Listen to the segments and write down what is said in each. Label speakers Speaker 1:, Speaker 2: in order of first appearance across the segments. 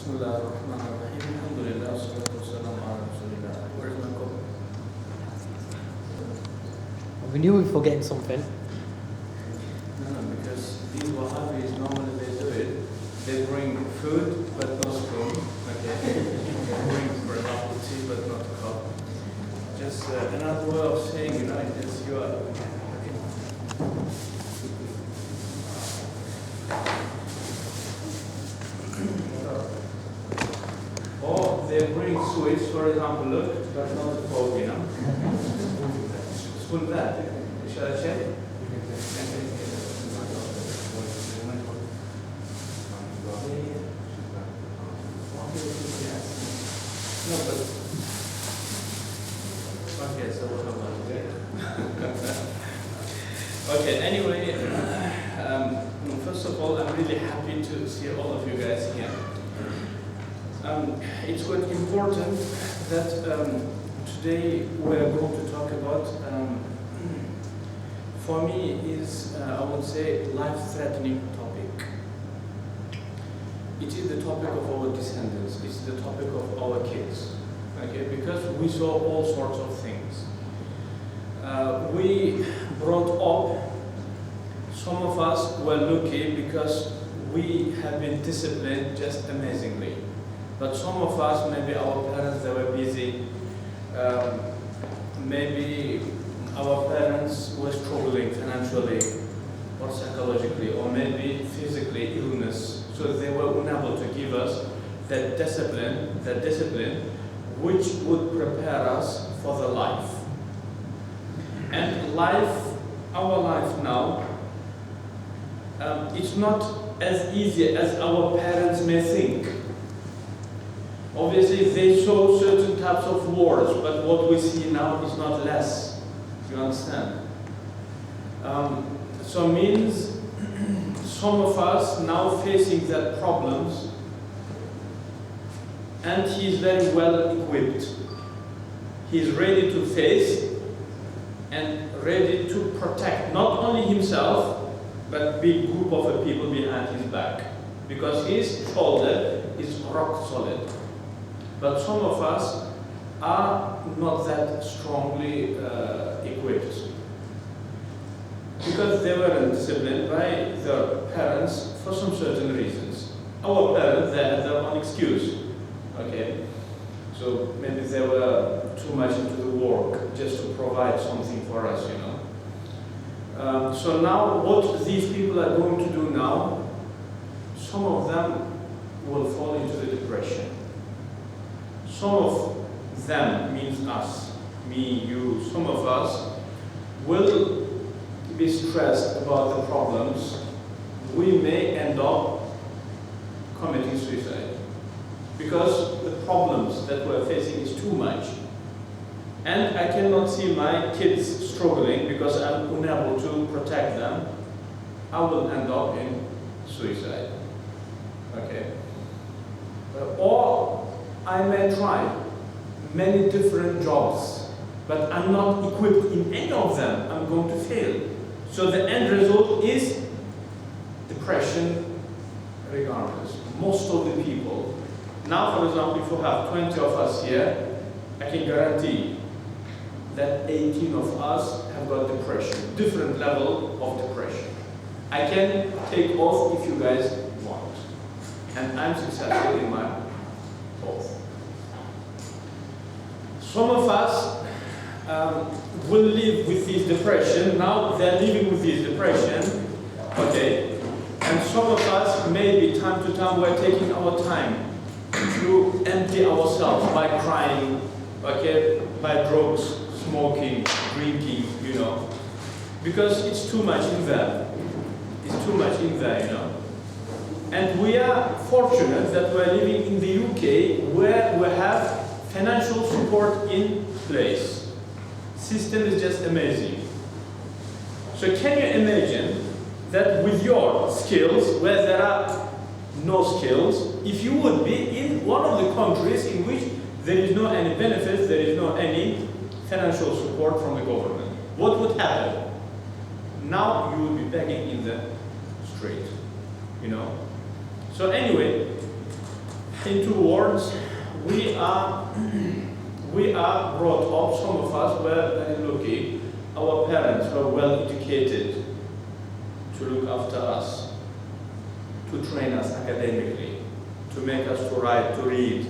Speaker 1: Bismillah ar-Rahman ar-Rahim. Alhamdulillah, salatu wassalam ala Rasulillah. Where's my cup?
Speaker 2: We knew we were forgetting something.
Speaker 1: No, because these Wahhabis normally they do it. They bring food but no spoon. Okay. They bring, for example, tea but not cup. Just another way of saying, you know, it's you are. Or they bring sweets, for example, look, but not a fork, you know. Spoon that. Shall I check? No, but okay, so what about it? Okay, anyway, first of all, I'm really happy to see all of you guys here. It's quite important that today we're going to talk about, for me, is, I would say, life-threatening topic. It is the topic of our descendants. It's the topic of our kids. Okay, because we saw all sorts of things. We brought up, some of us were lucky because we have been disciplined just amazingly. But some of us, maybe our parents, they were busy. Maybe our parents were struggling financially or psychologically, or maybe physically illness. So they were unable to give us that discipline which would prepare us for the life. And our life now, it's not as easy as our parents may think. Obviously, they saw certain types of wars, but what we see now is not less. You understand? So means some of us now facing that problems, and he's very well equipped. He's ready to face and ready to protect not only himself, but big group of people behind his back, because his shoulder is rock solid. But some of us are not that strongly equipped, because they weren't disciplined by their parents for some certain reasons. Our parents, they had their own excuse. Okay, so maybe they were too much into the work just to provide something for us, you know. So now what these people are going to do now, some of them will fall into the depression. Some of them means us, me, you, some of us will be stressed about the problems. We may end up committing suicide because the problems that we're facing is too much. And I cannot see my kids struggling because I'm unable to protect them. I will end up in suicide. Okay? Or I may try many different jobs, but I'm not equipped in any of them. I'm going to fail. So the end result is depression regardless. Most of the people. Now, for example, if you have 20 of us here, I can guarantee that 18 of us have got depression, different level of depression. I can take off if you guys want. And I'm successful in my both. Some of us will live with this depression. Now they're living with this depression. Okay. And some of us, maybe time to time, we're taking our time to empty ourselves by crying, okay, by drugs, smoking, drinking, you know, because it's too much in there. It's too much in there, you know. And we are fortunate that we're living in the UK where we have financial support in place. System is just amazing. So can you imagine that with your skills, where there are no skills, if you would be in one of the countries in which there is no any benefits, there is no any financial support from the government, what would happen? Now you would be begging in the street, you know. So anyway, In 2 words, we are brought up, some of us were very lucky. Our parents were well educated to look after us, to train us academically, to make us to write, to read,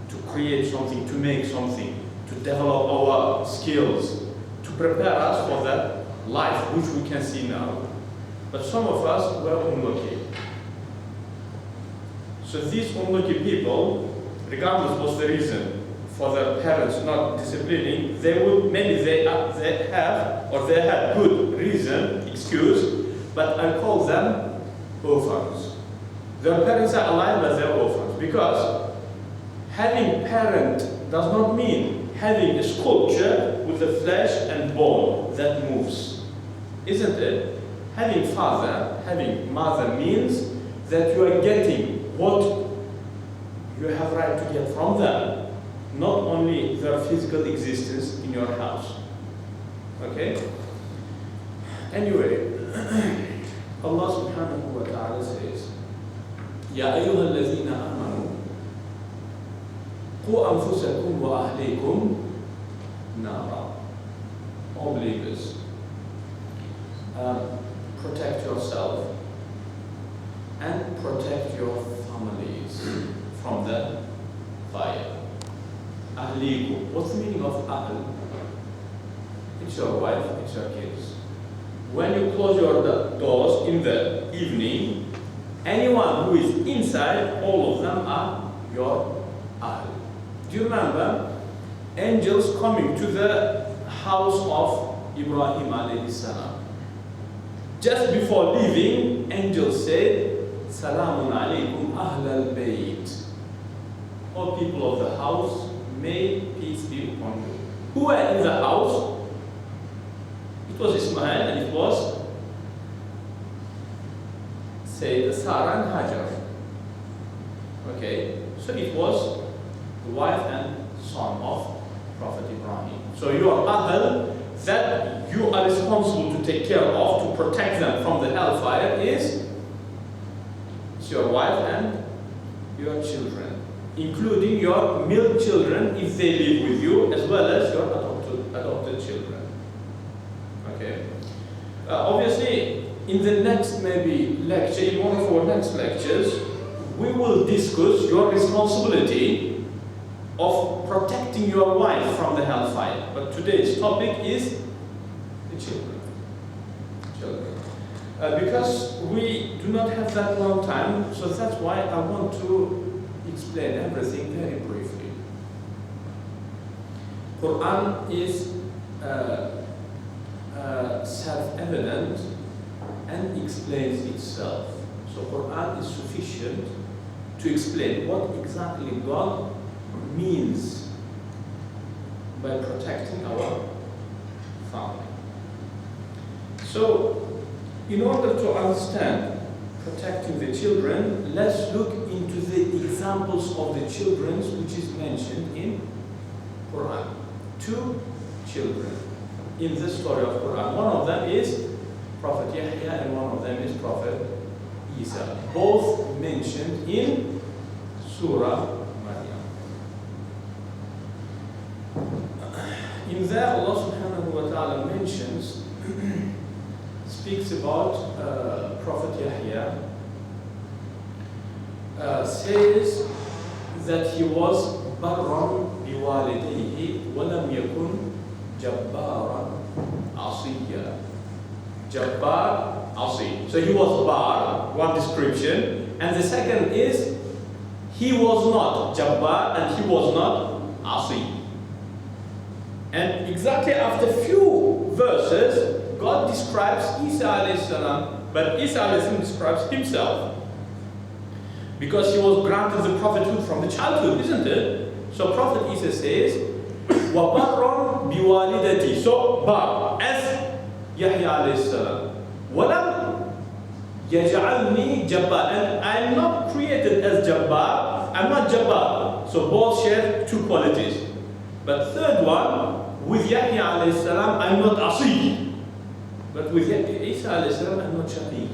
Speaker 1: to create something, to make something, to develop our skills, to prepare us for that life which we can see now. But some of us were unlucky. So these unlucky people, regardless of the reason for their parents not disciplining, they had good reason, excuse, but I call them orphans. Their parents are alive, but they're orphans, because having parent does not mean having a sculpture with the flesh and bone that moves, isn't it? Having father, having mother means that you are getting what you have right to get from them, not only their physical existence in your house. Okay? Anyway, Allah subhanahu wa ta'ala says, Ya ayyuha alladhina amanu, qu anfusakum wa ahlikum nara. All believers, protect yourself and protect your families from the fire. Ahlikum. What's the meaning of ahl? It's your wife, it's your kids. When you close your doors in the evening, anyone who is inside, all of them are your ahl. Do you remember angels coming to the house of Ibrahim alayhi salam? Just before leaving, angels said, Salamun alaykum ahl al-bayt. All people of the house, may peace be upon you. Who were in the house? It was Ismail and it was, say, Sarah and Hajar. Okay, so it was the wife and son of Prophet Ibrahim. So your ahl that you are responsible to take care of, to protect them from the hellfire is your wife and your children, including your male children if they live with you, as well as your adopted children. Okay. Obviously, in the next maybe lecture, in one of our next lectures, we will discuss your responsibility of protecting your wife from the hellfire. But today's topic is the children. Because we do not have that long time, so that's why I want to explain everything very briefly. Quran is self-evident and explains itself. So Quran is sufficient to explain what exactly God means by protecting our family. So, in order to understand protecting the children, let's look into the examples of the children which is mentioned in Quran. 2 children in the story of Quran. One of them is Prophet Yahya and one of them is Prophet Isa. Both mentioned in Surah Maryam. In there, Allah subhanahu wa ta'ala mentions, speaks about Prophet Yahya, says that he was barran biwalidayhi wa lam yakun jabbaran asiya. Jabbar, asi. So he was bar, one description, and the second is he was not jabbar and he was not asi. And exactly after few verses, God describes Isa alayhi salam, but Isa alayhi salam describes himself because he was granted the prophethood from the childhood, isn't it? So Prophet Isa says, وَبَرًّا بِوَالِدَتِي. So bar, as Yahya alayhi salam. وَلَمْ يَجْعَلْنِي جَبَّارًا. And I am not created as Jabbar, I'm not Jabbar. So both share 2 qualities. But third one, with Yahya alayhi salam, I'm not Asi. But with Isa alayhi salam, I'm not Shaqi.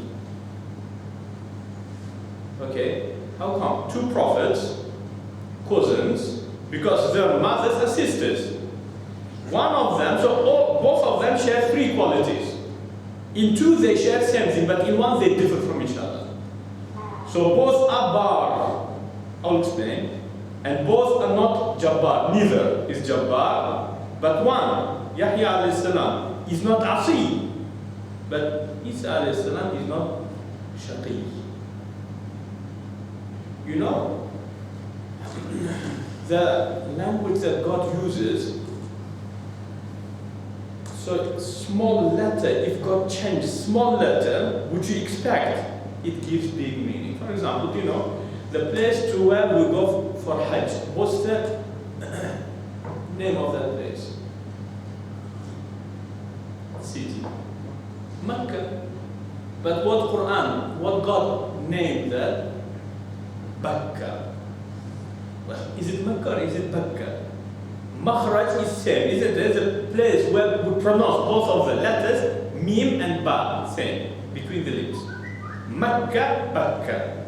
Speaker 1: Okay, how come? 2 prophets, cousins because their mothers are sisters. One of them, both of them share three qualities. In two they share same thing, but in one they differ from each other. So both are bar, I'll explain, and both are not jabbar. Neither is jabbar, but one, Yahya alayhi salam, is not asi, but Isa alayhi salam is not shaqi. You know, the language that God uses, so small letter, if God changed small letter, would you expect it gives big meaning? For example, do you know, the place to where we go for Hajj, what's the name of that place? City. Mecca. But what God named that? Bakka. Well, is it Mecca or is it Bakka? Makhraj is same, isn't it? There's a place where we pronounce both of the letters, mim and ba, same, between the lips. Mecca, Bakka.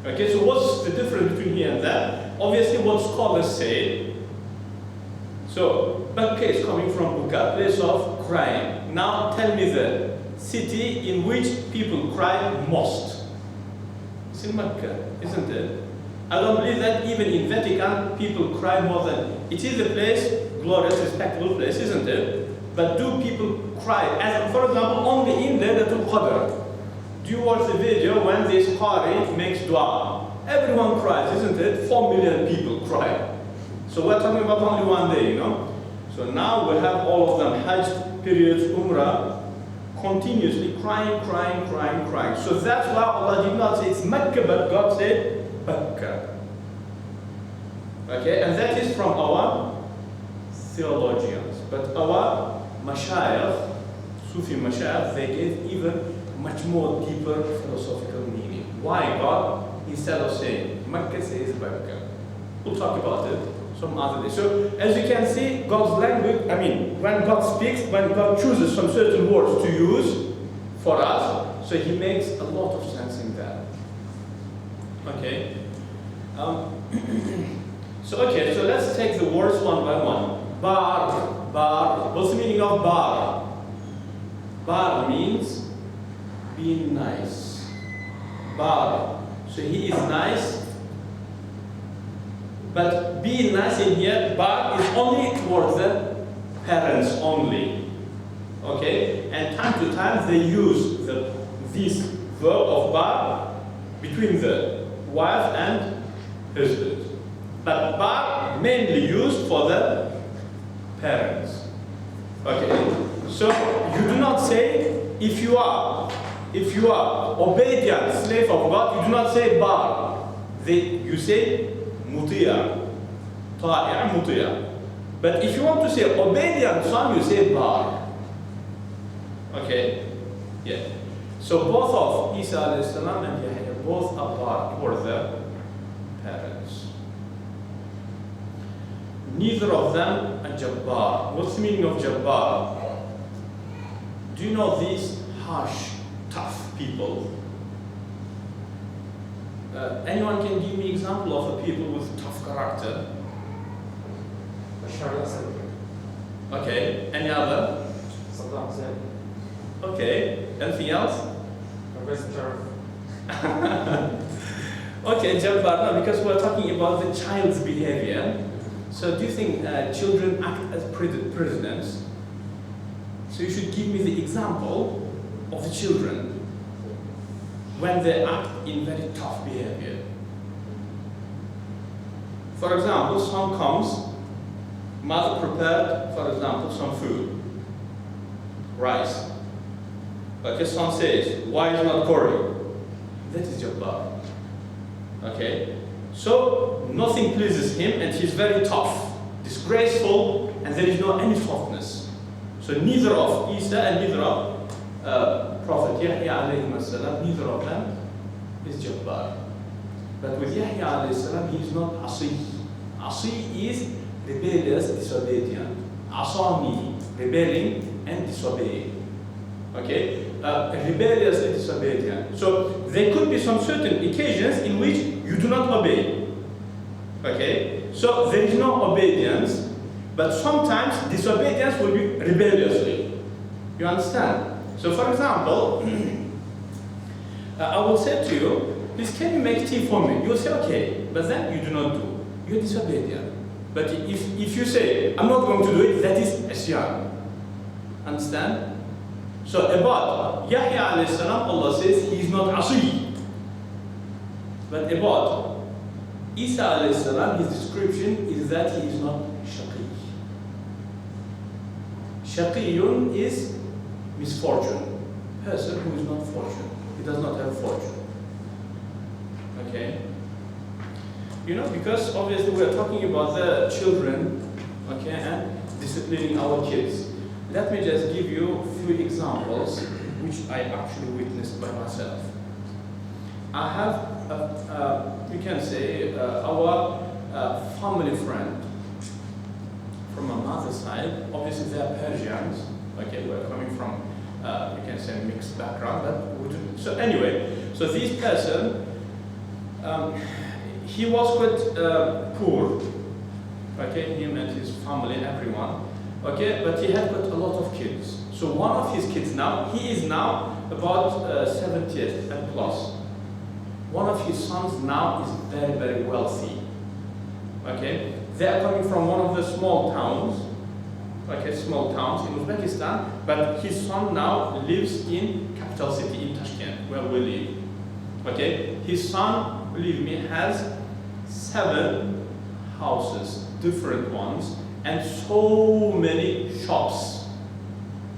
Speaker 1: Okay, so what's the difference between here and there? Obviously what scholars say, so Bakka is coming from Buka, place of crying. Now tell me the city in which people cry most. It's in Mecca, isn't it? I don't believe that even in Vatican people cry more than, it is a place, glorious, respectable place, isn't it? But do people cry? As for example, only in Laylatul Qadr. Do you watch the video when this Qari makes dua? Everyone cries, isn't it? 4 million people cry. So we're talking about only one day, you know? So now we have all of them, Hajj periods, Umrah, continuously crying. So that's why Allah did not say it's Mecca, but God said Bakka. Okay, and that is from our theologians. But our mashayikh, Sufi mashayikh, they gave even much more deeper philosophical meaning. Why God, instead of saying Mecca, says Bakka? We'll talk about it some other day. So as you can see, God's language, when God speaks, when God chooses some certain words to use for us, so He makes a lot of sense in that. Okay. So let's take the words one by one. Bar. What's the meaning of bar? Bar means being nice. Bar. So he is nice. But being nice in here, bar is only towards the parents only. Okay? And time to time they use this verb of bar between the wife and husband. But bar mainly used for the parents. Okay? So you do not say if you are obedient slave of God, you do not say bar. You say mutiya. Ta'i'a mutiya. But if you want to say obedient son, you say bar. Okay? Yeah. So both of Isa alayhi salam and Yahya both are bar toward the parents. Neither of them are jabbar. What's the meaning of jabbar? Do you know these harsh, tough people? Anyone can give me example of a people with tough character? Okay. Any other? Okay. Anything else? Okay, jabbar. No, because we're talking about the child's behavior. So do you think children act as presidents? So you should give me the example of the children when they act in very tough behavior. For example, son comes, mother prepared, for example, some food, rice. But his son says, why is not curry? That is jabbar. Okay? So nothing pleases him and he's very tough, disgraceful, and there is no any softness. So neither of Isa and neither of Prophet Yahya alayhi salam, neither of them is jabbar. But with Yahya alayhi salam, he is not asi. Asi is rebellious, disobedient. Asani, rebelling and disobeying. Okay? Rebellious and disobedient. So there could be some certain occasions in which you do not obey. Okay? So there is no obedience, but sometimes disobedience will be rebelliously. You understand? So for example, I will say to you, please can you make tea for me? You will say, okay, but then you do not do. You're disobedient. But if you say, I'm not going to do it, that is isyan. Understand? So about Yahya alayhi salam, Allah says he is not asi. But about Isa alayhi salam, his description is that he is not shaqi. Shaqiyun is misfortune. Person who is not fortunate. He does not have fortune. Okay? You know, because obviously we are talking about the children, okay, and disciplining our kids. Let me just give you a few examples which I actually witnessed by myself. I have, you can say, our family friend from my mother's side. Obviously they are Persians. Okay, we're coming from, you can say, mixed background. But so anyway, so this person, he was quite poor. Okay, him and his family, everyone. Okay, but he had got a lot of kids. So one of his kids now, he is now about 70 and plus. One of his sons now is very, very wealthy. Okay, they are coming from one of the small towns. Okay, small towns in Uzbekistan, but his son now lives in capital city in Tashkent, where we live. Okay, his son, believe me, has 7 houses, different ones, and so many shops.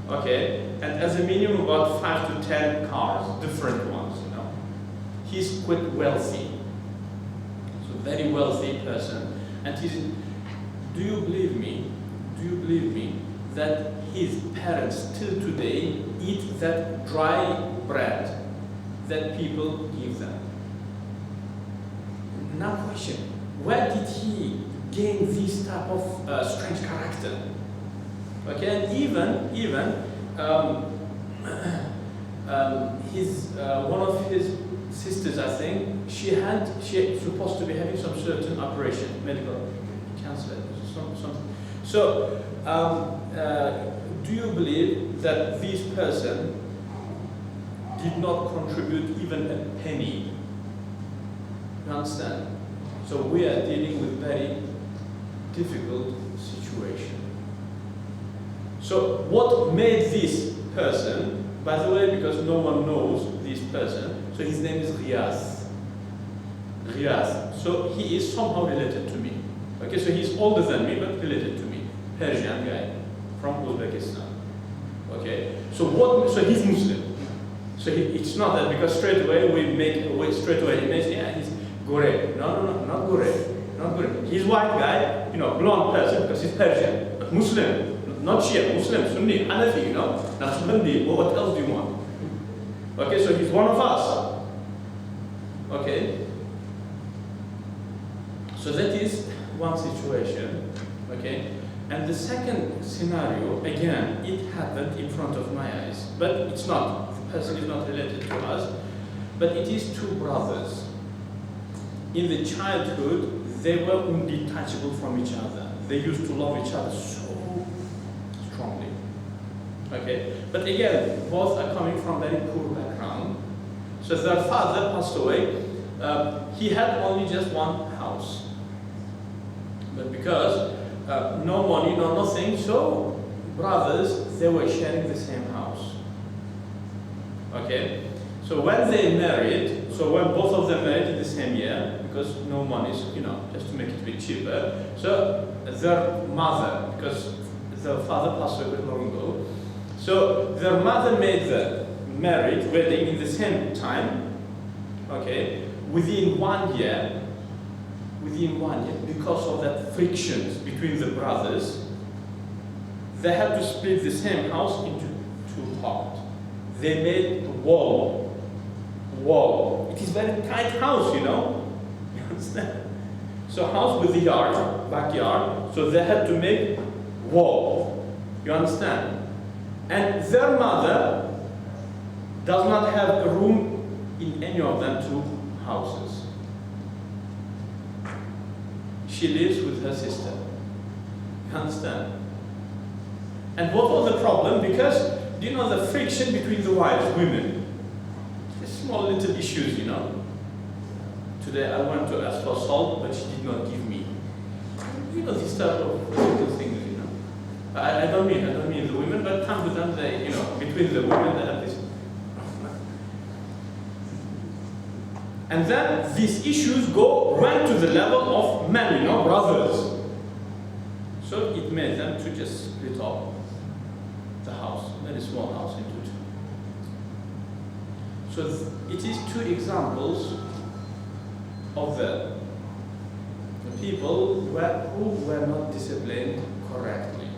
Speaker 1: Okay, and as a minimum about 5 to 10 cars, different ones, you know. He's quite wealthy. So very wealthy person. And he's, do you believe me that his parents till today eat that dry bread that people give them? Now question, where did he gain this type of strange character? Okay, and even his one of his sisters, I think, she supposed to be having some certain operation, medical cancer, something. So, do you believe that this person did not contribute even a penny? You understand? So we are dealing with very difficult situation. So what made this person, by the way, because no one knows this person, so his name is Riyaz. So he is somehow related to me. Okay, so he's older than me, but related to me. Persian guy from Uzbekistan. Okay, so he's Muslim. So it's not that because straight away he makes, yeah, he's Gore. No, not Gore. Not Gore. He's white guy, you know, blonde person because he's Persian, but Muslim, not Shia, Muslim, Sunni, Hanafi, you know, Naqshbandi. What else do you want? Okay, so he's one of us. Okay. So that is one situation. Okay. And the second scenario, again, it happened in front of my eyes, but it's not. The person is not related to us, but it is 2 brothers. In the childhood, they were undetachable from each other. They used to love each other so strongly. Okay, but again, both are coming from very poor background. So their father passed away. He had only just one house, but because no money, no nothing, so brothers, they were sharing the same house. Okay, so when they married, so when both of them married in the same year, because no money, you know, just to make it a bit cheaper, so their mother, because their father passed away long ago, so their mother made the marriage wedding in the same time, okay, within 1 year, because of that frictions between the brothers, they had to split the same house into 2 parts. They made a wall. It is very tight house, you know. You understand? So house with the yard, backyard. So they had to make wall. You understand? And their mother does not have a room in any of them 2 houses. she lives with her sister. You understand? And what was the problem? Because, you know, the friction between the wives, women, small little issues, you know. Today I went to ask for salt, but she did not give me. You know, this type of little things, you know. I don't mean the women, but time to time, they, you know, between the women, they have this. And then these issues went to the level of men, you know, brothers. So it made them to just split up the house, very small house, into two. So it is two examples of the people who were not disciplined correctly.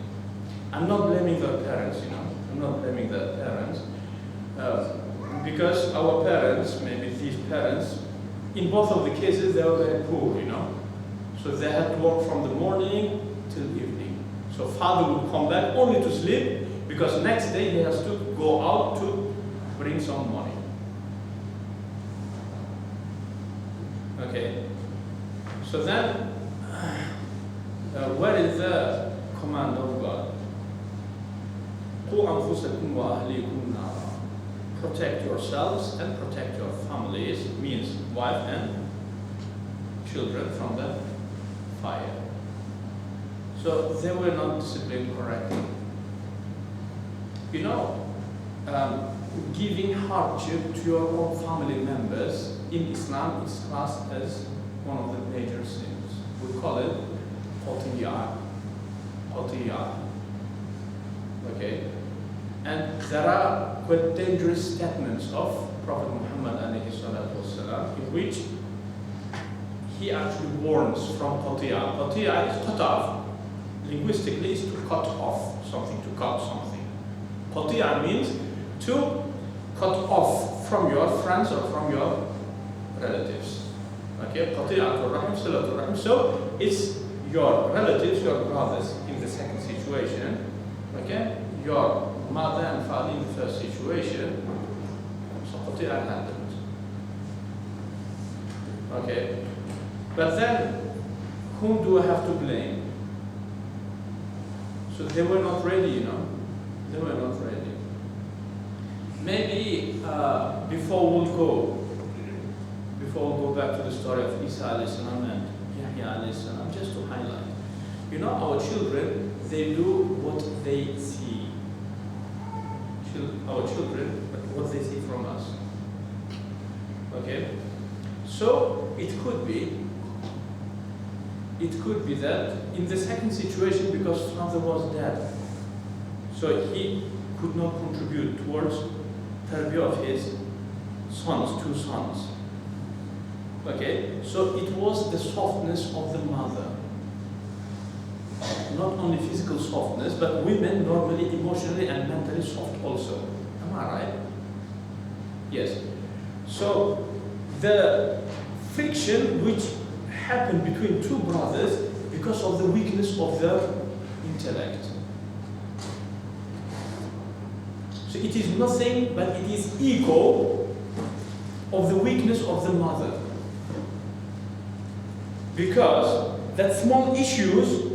Speaker 1: I'm not blaming their parents, you know. I'm not blaming their parents. Because our parents, maybe these parents, in both of the cases, they were very poor, you know. So they had to work from the morning till evening. So father would come back only to sleep, because next day he has to go out to bring some money. Okay. So then, where is the command of God? قُوا أَنفُسَكُمْ وَأَهْلِيكُمْ نَارًا. Protect yourselves and protect your families, means wife and children, from the fire. So they were not disciplined correctly. You know, giving hardship to your own family members in Islam is classed as one of the major sins. We call it qatiyah. Okay? And there are quite dangerous statements of Prophet Muhammad والسلام, in which he actually warns from qatiyah. Qatiyah is cut off. Linguistically, is to cut off something, to cut something. Qatiyah means to cut off from your friends or from your relatives. Okay, qati'atul rahim, silatul rahim. So it's your relatives, your brothers in the second situation. Okay, your mother and father in the first situation. So qati'ah happened. Okay, but then whom do I have to blame? So they were not ready, you know. They were not ready. Maybe before we'll go back to the story of Isa alayhi salam and Yahya alayhi salam, just to highlight, you know, our children, they do what they see. Our children, but what they see from us. Okay? So it could be that in the second situation, because father was dead, so he could not contribute towards tarbiyah of his sons, two sons. Okay, so it was the softness of the mother. Not only physical softness, but women normally emotionally and mentally soft also. Am I right? Yes. So the friction which happened between two brothers because of the weakness of their intellect. So it is nothing but it is ego of the weakness of the mother. Because that small issues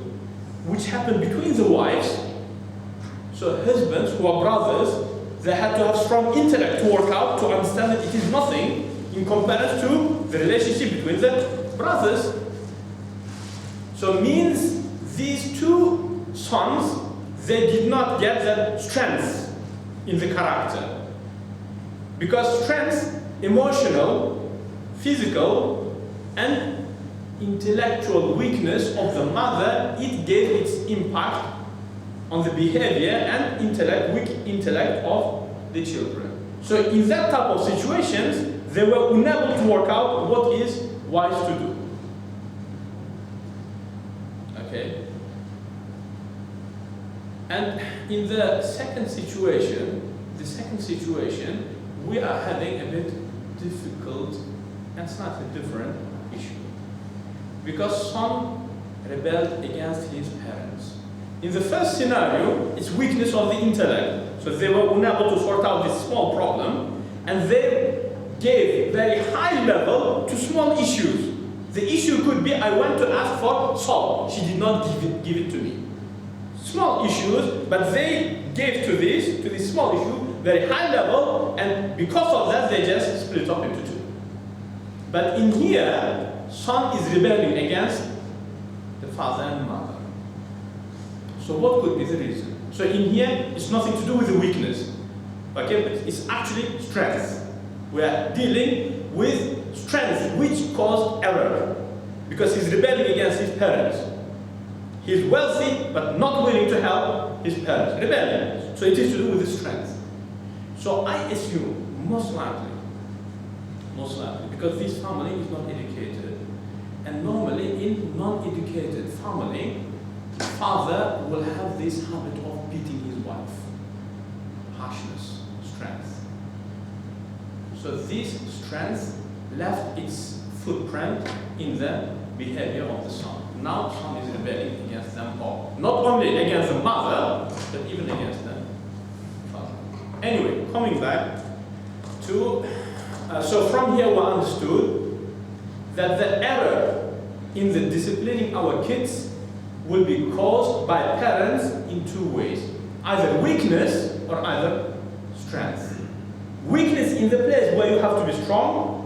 Speaker 1: which happen between the wives, so husbands who are brothers, they had to have strong intellect to work out, to understand that it is nothing in comparison to the relationship between the brothers. So means these two sons, they did not get that strength in the character. Because strength, emotional, physical, and intellectual weakness of the mother, it gave its impact on the behavior and weak intellect of the children. So in that type of situations, they were unable to work out what is wise to do. Okay? And in the second situation, we are having a bit difficult and slightly different issue. Because son rebelled against his parents. In the first scenario, it's weakness of the intellect. So they were unable to sort out this small problem, and they gave very high level to small issues. The issue could be, I went to ask for salt. She did not give it to me. Small issues, but they gave to this small issue, very high level, and because of that, they just split up into two. But in here, son is rebelling against the father and mother. So what could be the reason? So in here, it's nothing to do with the weakness. Okay, but it's actually strength. We are dealing with strength which caused error. Because he's rebelling against his parents. He's wealthy, but not willing to help his parents. Rebellion. So it is to do with his strength. So I assume, most likely, because this family is not educated, and normally in non-educated family, father will have this habit of beating his wife. Harshness, strength. So this strength left its footprint in the behavior of the son. Now son is rebelling against them all. Not only against the mother, but even against the father. Anyway, coming back to, so from here we understood that the error in the disciplining our kids will be caused by parents in two ways. Either weakness or either strength. Weakness in the place where you have to be strong,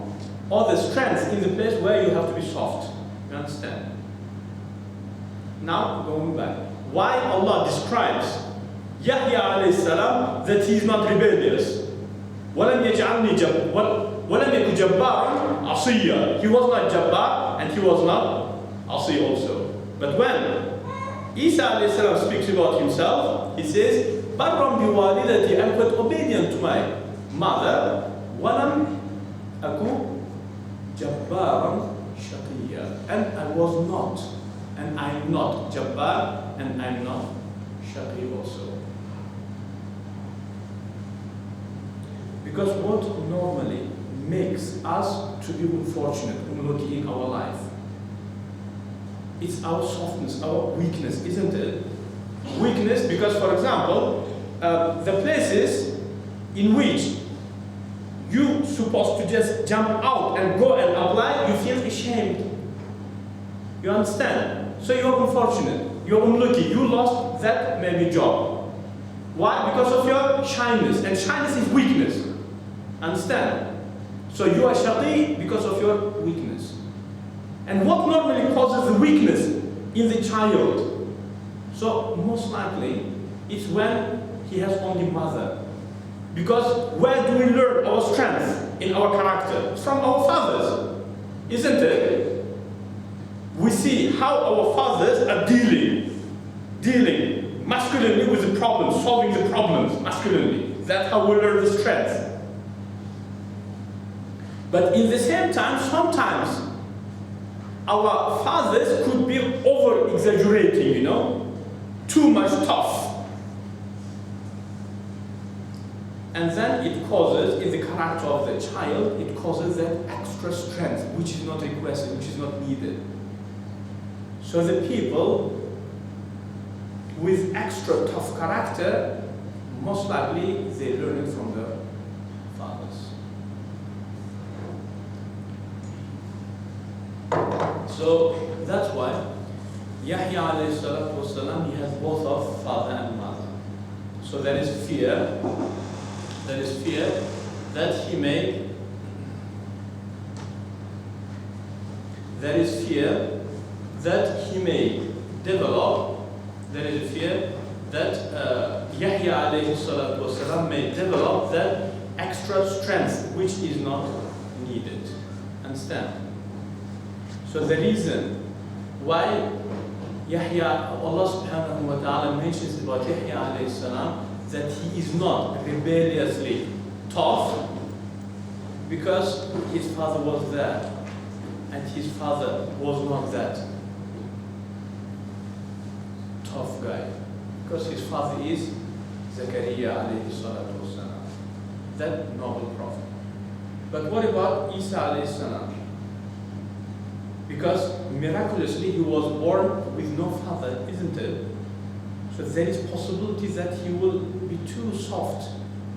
Speaker 1: or the strength in the place where you have to be soft. You understand? Now, going back. Why Allah describes Yahya alayhi salam that he is not rebellious. وَلَمْ يَكُ جَبَّارًا عَصِيًّا. He was not Jabbar and he was not Asi also. But when Isa alayhi salam speaks about himself, he says, بَرًّا بِوَالِدَتِي, I'm quite obedient to my mother. وَلَمْ أَكُ جَبَّارًا شَقِيًّا. And I was not, and I'm not Jabbar, and I'm not Shaqi also. Because what normally makes us to be unfortunate, unlucky in our life, it's our softness, our weakness, isn't it? Weakness because, for example, the places in which you're supposed to just jump out and go and apply, you feel ashamed. You understand? So you're unfortunate, you're unlucky, you lost that maybe job. Why? Because of your shyness, and shyness is weakness. Understand? So you are shaqi because of your weakness. And what normally causes the weakness in the child? So most likely, it's when he has only mother. Because where do we learn our strength in our character? From our fathers, isn't it? We see how our fathers are dealing masculinely with the problems, solving the problems masculinely. That's how we learn the strength. But in the same time, sometimes our fathers could be over-exaggerating, you know, too much tough. And then it causes, in the character of the child, it causes that extra strength, which is not requested, which is not needed. So the people with extra tough character, most likely they learn it from their fathers. So that's why Yahya alayhi salatu wasalam, he has both of father and mother. So there is fear. There is fear that he may. There is fear that he may develop. There is a fear that Yahya alayhi salatu wasalam may develop that extra strength which is not needed. Understand? So the reason why Yahya, Allah subhanahu wa ta'ala mentions about Yahya alayhi salam that he is not rebelliously tough, because his father was there and his father was not that tough guy, because his father is Zakaria alayhi salatu wasalam, that noble prophet. But what about Isa alayhi salam? Because miraculously he was born with no father, isn't it? So there is possibility that he will be too soft,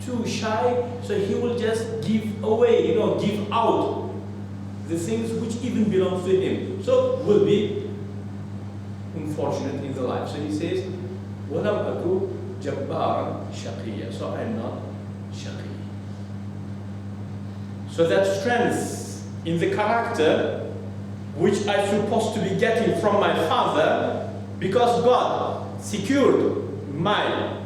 Speaker 1: too shy, so he will just give away, you know, give out the things which even belongs to him. So will be unfortunate in the life. So he says, وَلَمْ أَكُ جَبَّارًا شَقِيًّا. So I'm not shaqi. So that strength in the character which I'm supposed to be getting from my father, because God secured my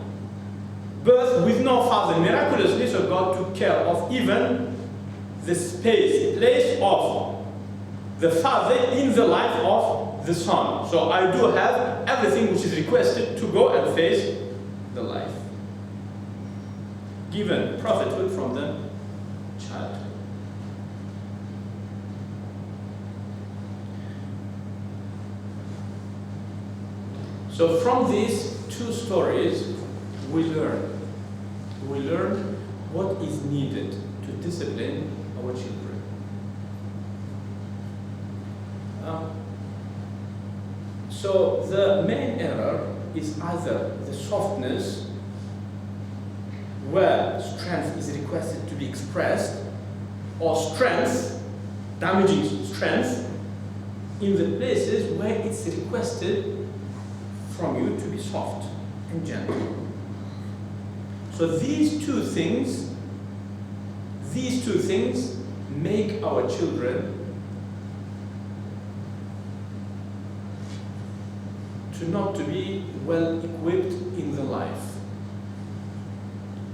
Speaker 1: birth with no father miraculously, so God took care of even the place of the father in the life of the son. So I do have everything which is requested to go and face the life. Given prophethood from the childhood. So from these two stories, we learn what is needed to discipline our children. So the main error is either the softness, where strength is requested to be expressed, or strength, damaging strength, in the places where it's requested from you to be soft and gentle. So these two things make our children not to be well equipped in the life.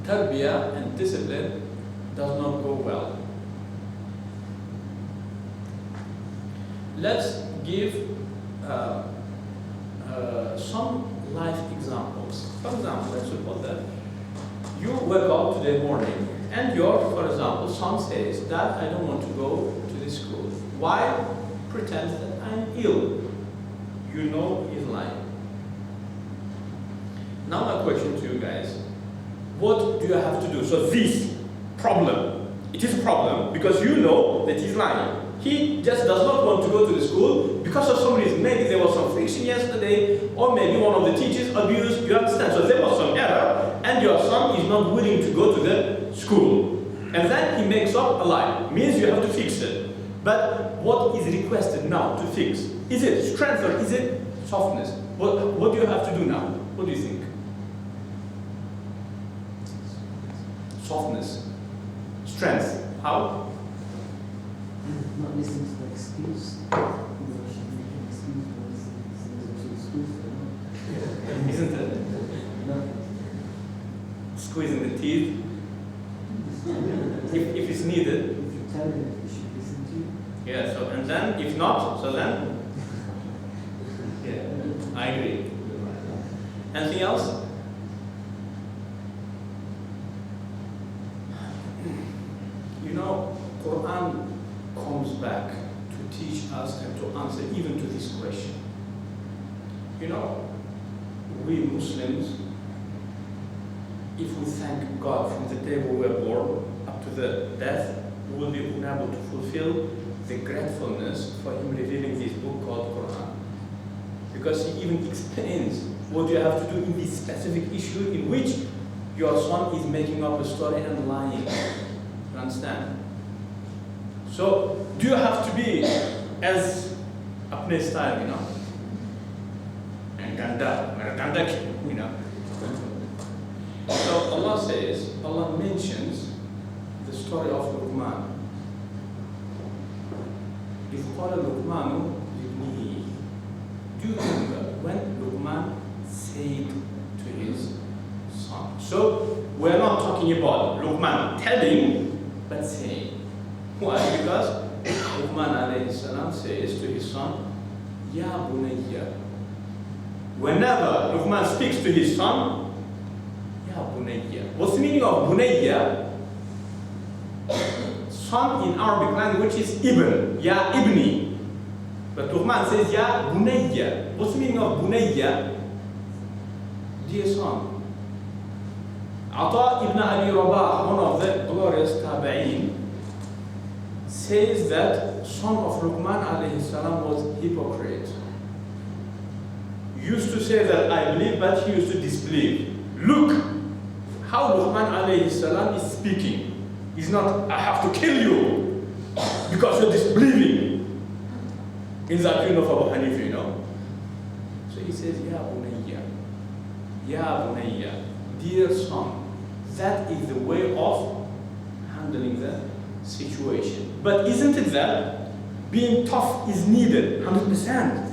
Speaker 1: Tarbiyah and discipline does not go well. Let's give some life examples. For example, let's suppose that you wake up today morning and your, for example, son says, "Dad, I don't want to go to this school." Why? Pretends that I'm ill. You know he's lying. Now my question to you guys, what do you have to do? So this problem, it is a problem because you know that he's lying. He just does not want to go to the school because of some reason. Maybe there was some friction yesterday, or maybe one of the teachers abused, you understand? So there was some error, and your son is not willing to go to the school. And then he makes up a lie. Means you have to fix it. But what is requested now to fix? Is it strength or is it softness? What do you have to do now? What do you think? Softness. Strength. How?
Speaker 3: Not listening to the excuse.
Speaker 1: Isn't it?
Speaker 3: No.
Speaker 1: Squeezing the teeth. If it's needed.
Speaker 3: If you tell them, they should listen to you.
Speaker 1: Yeah, so and then if not, so then? Yeah, I agree. Anything else? You know, Quran comes back to teach us and to answer even to this question. You know, we Muslims, if we thank God from the day we were born up to the death, we will be unable to fulfill the gratefulness for Him revealing this book called Quran. Because He even explains what you have to do in this specific issue in which your son is making up a story and lying. You understand? So, do you have to be as apne style, you know? And ganda, you know? So Allah says, Allah mentions the story of Luqman. إِذْ قَالَ لُقْمَانُ لِابْنِهِ. Do you remember when Luqman said to his son? So, we're not talking about Luqman telling, but saying. Why? Because Luqman alayhi salam says to his son, Ya bunayya. Whenever Luqman speaks to his son, Ya bunayya. What's the meaning of bunayya? Son in Arabic language is ibn, Ya ibni. But Luqman says, Ya bunayya. What's the meaning of bunayya? Dear son. Ata ibn Abi Rabah, one of the glorious tabi'een, says that son of Luqman alayhi salam was hypocrite. Used to say that I believe, but he used to disbelieve. Look how Luqman alayhi salam is speaking. He's not, I have to kill you. because you're disbelieving in the opinion of Abu Hanifa, you know. So he says, Ya Bunayya, dear son, that is the way of handling the situation. But isn't it that being tough is needed, 100%.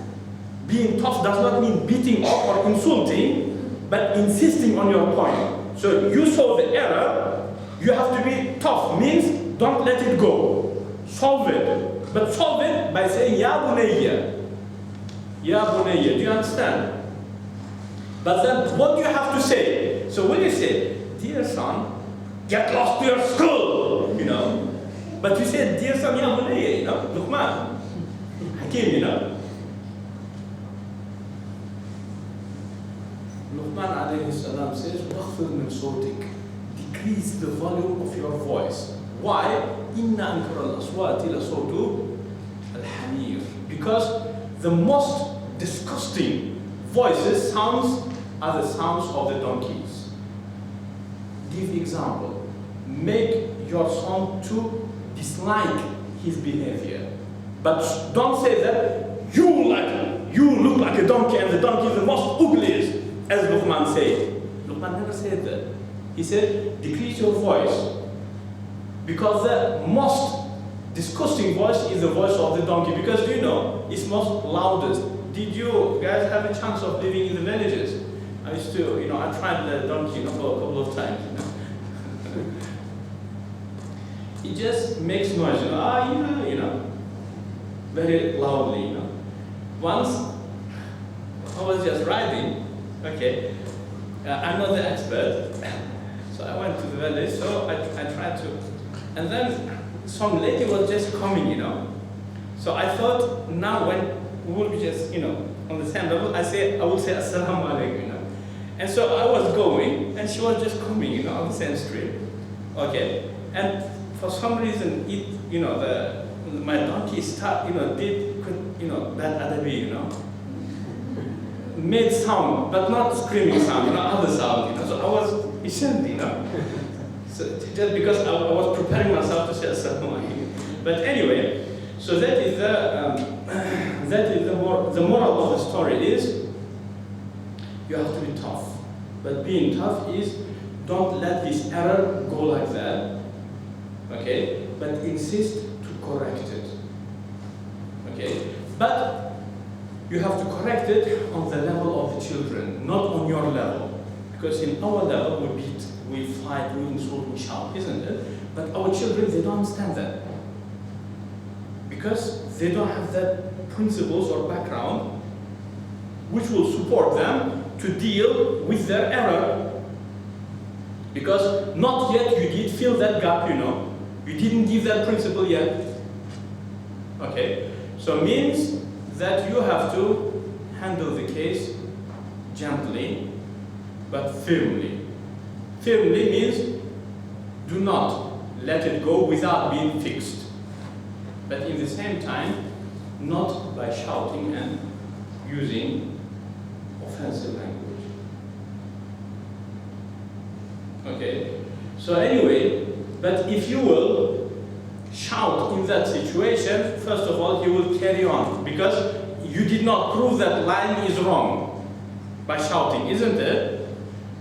Speaker 1: Being tough does not mean beating up or insulting, but insisting on your point. So you saw the error, you have to be tough, means don't let it go. Solve it. But solve it by saying, Ya Bunayya. Ya Bunayya, do you understand? But then what do you have to say? So when you say, dear son, get lost to your school, you know. But you said, dear son, Ya Bunayya, you know, Luqman, Hakim, you know. Luqman alayhi salam says, وَخْفِضْ مِنْ صَوْتِكَ, decrease the volume of your voice. Why? إِنَّ أَنْكَرَ الْأَصْوَاتِ لَصَوْتُ الْحَمِيرِ. Because the most disgusting voices are the sounds of the donkeys. Give example. Make your son to dislike his behavior. But don't say that you look like a donkey and the donkey is the most ugliest, as Luqman said. Luqman never said that. He said, decrease your voice. Because the most disgusting voice is the voice of the donkey. Because do you know, it's most loudest. Did you guys have a chance of living in the villages? I used to, you know, I tried the donkey, you know, for a couple of times. You know. It just makes noise, you know, very loudly, you know. Once I was just riding, okay, I'm not the expert, so I went to the village, so I tried to, and then some lady was just coming, you know. So I thought, now when we will be just, you know, on the same level, I will say Assalamu alaikum, you know. And so I was going, and she was just coming, you know, on the same street, okay. And for some reason, my donkey did bad adabi, you know, made sound, but not screaming sound, you know, other sound, you know. So I was isn't, you know. So just because I was preparing myself to say assalamu alaikum. But anyway, so that is the moral of the story is you have to be tough. But being tough is don't let this error go like that. Okay? But insist to correct it. Okay? But you have to correct it on the level of the children, not on your level. Because in our level, we beat, we fight, we insult, we shout, isn't it? But our children, they don't understand that. Because they don't have that principles or background which will support them to deal with their error. Because not yet you did fill that gap, you know. You didn't give that principle yet. Okay? So means that you have to handle the case gently, but firmly. Firmly means do not let it go without being fixed. But in the same time, not by shouting and using offensive language. Okay? So anyway, but if you will shout in that situation, first of all, he will carry on. Because you did not prove that lying is wrong by shouting, isn't it?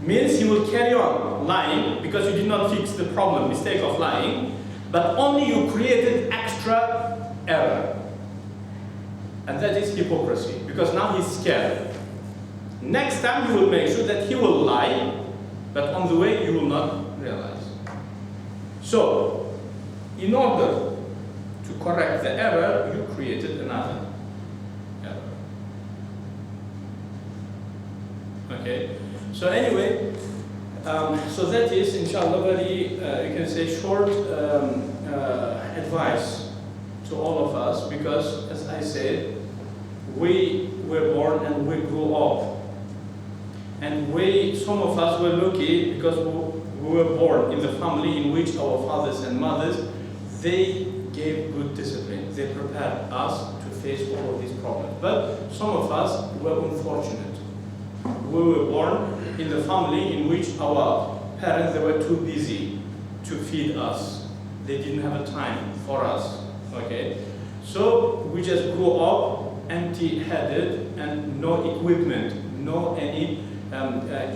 Speaker 1: Means he will carry on lying because you did not fix the problem, mistake of lying, but only you created extra error. And that is hypocrisy, because now he's scared. Next time you will make sure that he will lie, but on the way you will not realize. So, in order to correct the error, you created another error. Okay? So anyway, so that is, inshallah, very, you can say, short advice to all of us, because, as I said, we were born and we grew up. And some of us were lucky because we were born in the family in which our fathers and mothers, they gave good discipline. They prepared us to face all of these problems. But some of us were unfortunate. We were born in the family in which our parents, they were too busy to feed us. They didn't have a time for us. Okay, so we just grow up empty-headed and no equipment, no any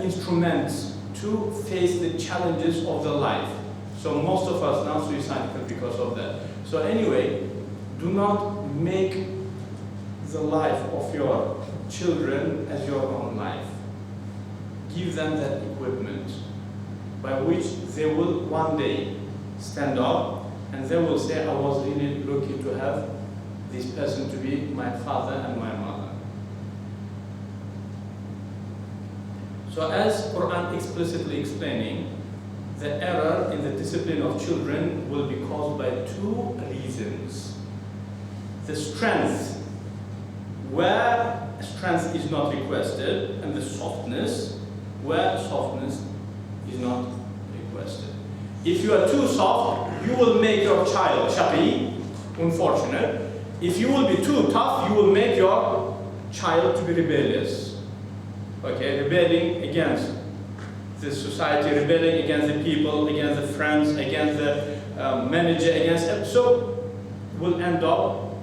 Speaker 1: instruments to face the challenges of the life. So most of us now suicidal because of that. So anyway, do not make the life of your children as your own life. Give them that equipment by which they will one day stand up and they will say, I was really lucky to have this person to be my father and my mother. So as Quran explicitly explaining, the error in the discipline of children will be caused by two reasons. The strength, where strength is not requested, and the softness, where softness is not requested. If you are too soft, you will make your child shaqi, unfortunate. If you will be too tough, you will make your child to be rebellious. Okay, rebelling against the society, rebelling against the people, against the friends, against the manager, against so will end up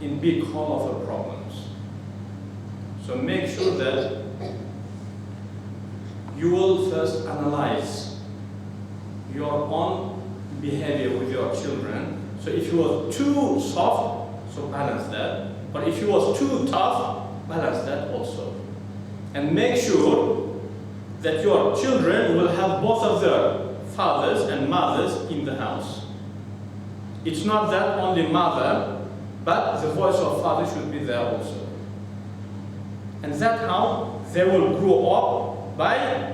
Speaker 1: in big hole of problems. So make sure that you will first analyze your own behavior with your children. So if you were too soft, so balance that. But if you was too tough, balance that also. And make sure that your children will have both of their fathers and mothers in the house. It's not that only mother, but the voice of father should be there also. And that's how they will grow up by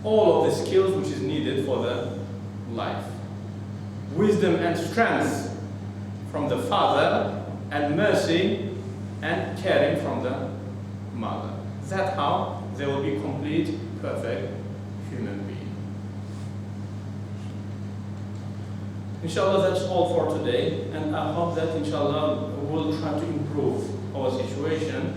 Speaker 1: all of the skills which is needed for the life. Wisdom and strength from the father, and mercy and caring from the mother. That's how they will be complete, perfect human being. Inshallah, that's all for today, and I hope that inshallah we'll try to improve our situation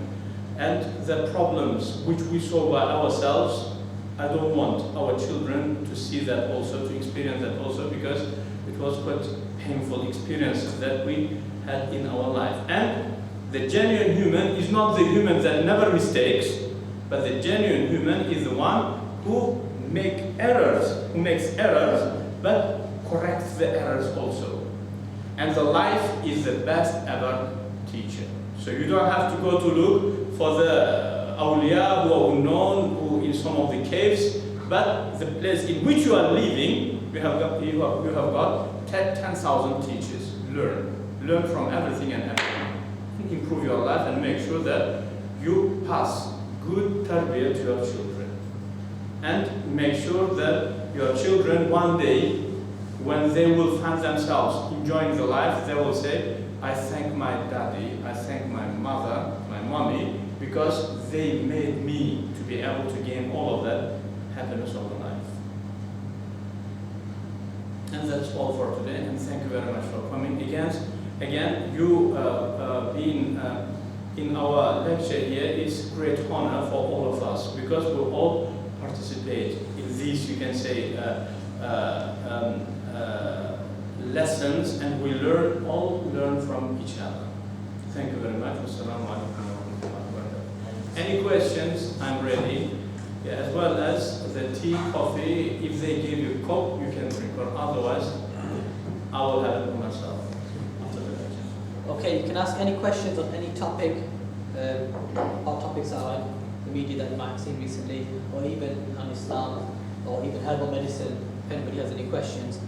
Speaker 1: and the problems which we saw by ourselves. I don't want our children to see that also, to experience that also, because it was quite painful experiences that we had in our life. And the genuine human is not the human that never mistakes, but the genuine human is the one who makes errors, but corrects the errors also. And the life is the best ever teacher. So you don't have to go to look for the awliya who are unknown, who in some of the caves, but the place in which you are living, you have got 10,000 teachers. Learn from everything and everything. Improve your life and make sure that you pass good tarbiyah to your children. And make sure that your children one day, when they will find themselves enjoying the life, they will say, I thank my daddy, I thank my mother, my mommy, because they made me to be able to gain all of that happiness of the life. And that's all for today, and thank you very much for coming. Again, you being in our lecture here is great honor for all of us, because we all participate in these, you can say, lessons, and we all learn from each other. Thank you very much. Wassalamu alaikum wa rahmatullahi wa barakatuh. Any questions? I'm ready. Yeah, as well as the tea, coffee. If they give you a cup, you can drink, or otherwise, I will have it myself after the lecture.
Speaker 2: Okay, you can ask any questions on any topic. Hot topics are in the media that you might have seen recently, or even on Islam, or even herbal medicine. If anybody has any questions,